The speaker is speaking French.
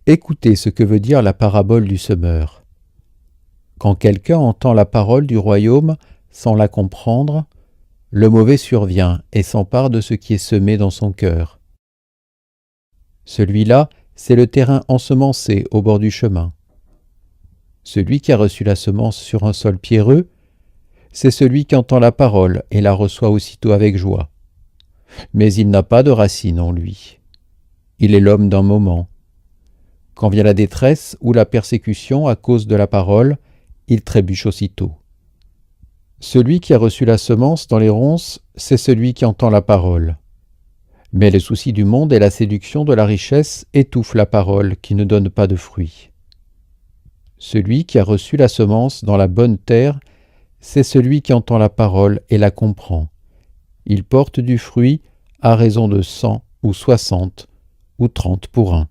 Écoutez ce que veut dire la parabole du semeur. Quand quelqu'un entend la parole du royaume sans la comprendre, le mauvais survient et s'empare de ce qui est semé dans son cœur. Celui-là, c'est le terrain ensemencé au bord du chemin. Celui qui a reçu la semence sur un sol pierreux, c'est celui qui entend la parole et la reçoit aussitôt avec joie. Mais il n'a pas de racine en lui. Il est l'homme d'un moment. Quand vient la détresse ou la persécution à cause de la parole, il trébuche aussitôt. Celui qui a reçu la semence dans les ronces, c'est celui qui entend la parole. Mais les soucis du monde et la séduction de la richesse étouffent la parole qui ne donne pas de fruits. Celui qui a reçu la semence dans la bonne terre, c'est celui qui entend la parole et la comprend. Il porte du fruit à raison de 100 ou 60 ou 30 pour 1.